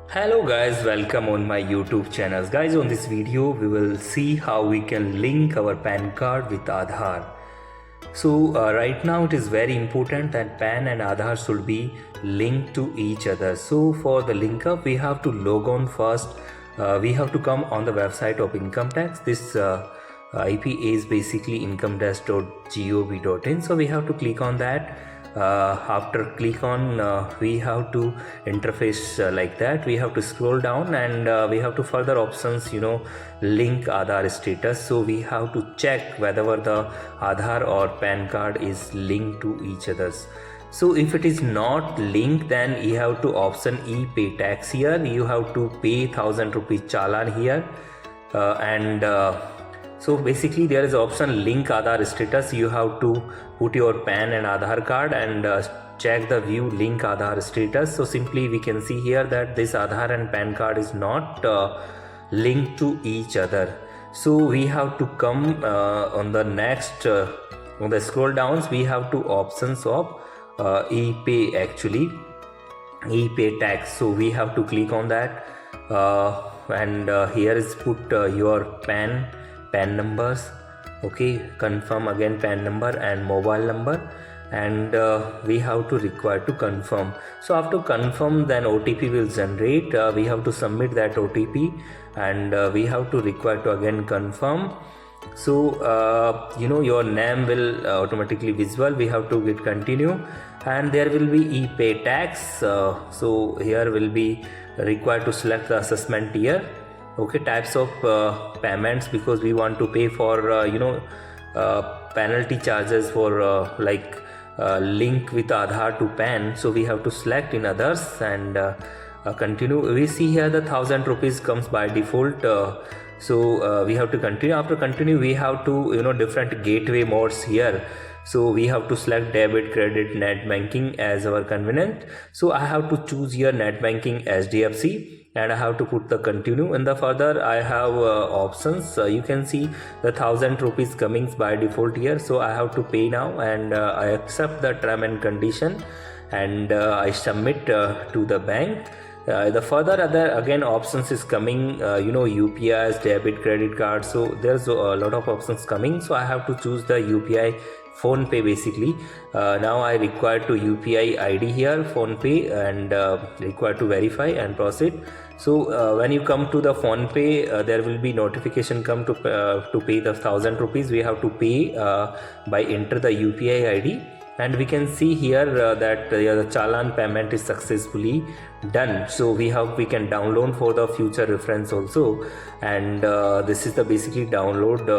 Hello guys, welcome on my YouTube channel. Guys, on this video we will see how we can link our PAN card with Aadhaar. So right now it is very important that PAN and Aadhaar should be linked to each other. So for the link up we have to log on first. We have to come on the website of income tax. This IP is basically income-gov.in. So we have to click on that. After click on we have to interface like that. We have to scroll down and we have to further options, link Aadhaar status. So we have to check whether the Aadhaar or PAN card is linked to each others. So if it is not linked, then you have to option e-pay tax here. You have to pay 1000 rupees challan here and so basically there is option link Aadhaar status. You have to put your PAN and Aadhaar card and check the view link Aadhaar status. So simply we can see here that this Aadhaar and PAN card is not linked to each other. So we have to come on the next on the scroll downs. We have two options of e-pay, actually e-pay tax. So we have to click on that and here is put your PAN numbers. Okay, confirm again PAN number and mobile number, and we have to require to confirm. So after confirm, then OTP will generate. We have to submit that OTP and we have to require to again confirm. So your name will automatically visible. We have to hit continue and there will be e-pay tax. So here will be required to select the assessment tier. Okay, types of payments, because we want to pay for penalty charges for link with Aadhaar to PAN. So we have to select in others and continue. We see here the 1000 rupees comes by default. So we have to continue. After continue, we have to different gateway modes here. So we have to select debit, credit, net banking as our convenient. So I have to choose here net banking HDFC and I have to put the continue. And the further I have options. You can see the 1000 rupees coming by default here. So I have to pay now and I accept the term and condition and I submit to the bank. The further other again options is coming, UPIs, debit, credit card. So there's a lot of options coming. So I have to choose the UPI phone pay basically. Now I require to UPI ID here, phone pay, and require to verify and proceed. So when you come to the phone pay, there will be notification come to pay the 1000 rupees. We have to pay by enter the UPI ID. And we can see here that the challan payment is successfully done. So we can download for the future reference also. And this is the basically download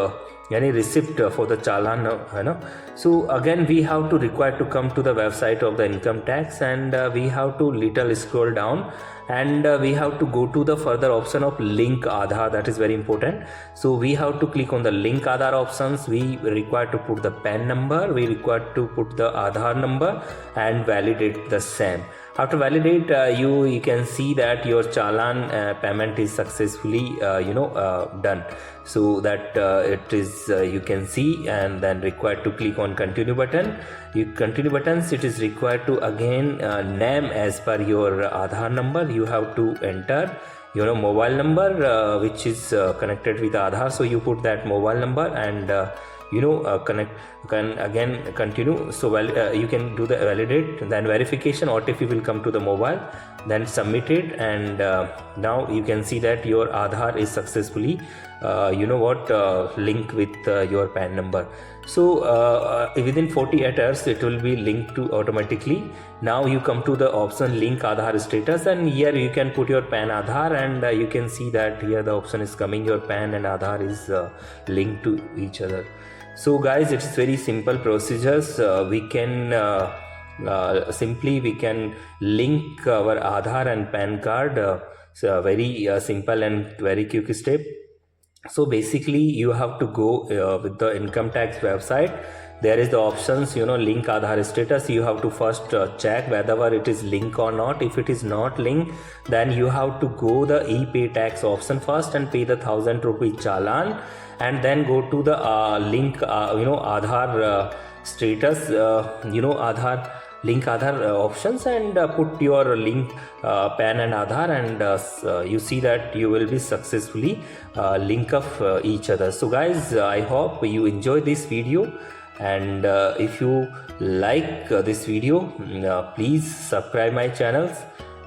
any receipt for the challan. So again we have to require to come to the website of the income tax and we have to little scroll down and we have to go to the further option of link Aadhaar. That is very important. So we have to click on the link Aadhaar options. We require to put the PAN number, we require to put the Aadhaar number and validate the same. After validate, you can see that your challan payment is successfully done. So that it is you can see, and then required to click on continue button. You continue buttons, it is required to again name as per your Aadhaar number. You have to enter your mobile number which is connected with Aadhaar. So you put that mobile number and can again continue. So you can do the validate, then verification OTP will come to the mobile, then submit it, and now you can see that your Aadhaar is successfully linked with your PAN number. So within 48 hours it will be linked to automatically. Now you come to the option link Aadhaar status, and here you can put your PAN Aadhaar, and you can see that here the option is coming, your PAN and Aadhaar is linked to each other. So guys, it is very simple procedures. We can simply we can link our Aadhaar and PAN card. So very simple and very quick step. So basically you have to go with the income tax website. There is the options, link Aadhaar status. You have to first check whether it is linked or not. If it is not linked, then you have to go the e-pay tax option first and pay the 1000 rupee challan, and then go to the link Aadhaar status, Aadhaar link Aadhaar options and put your link PAN and Aadhaar, and you see that you will be successfully link up each other. So guys, I hope you enjoy this video, and if you like this video, please subscribe my channels,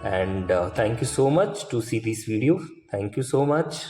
and thank you so much to see this video. Thank you so much.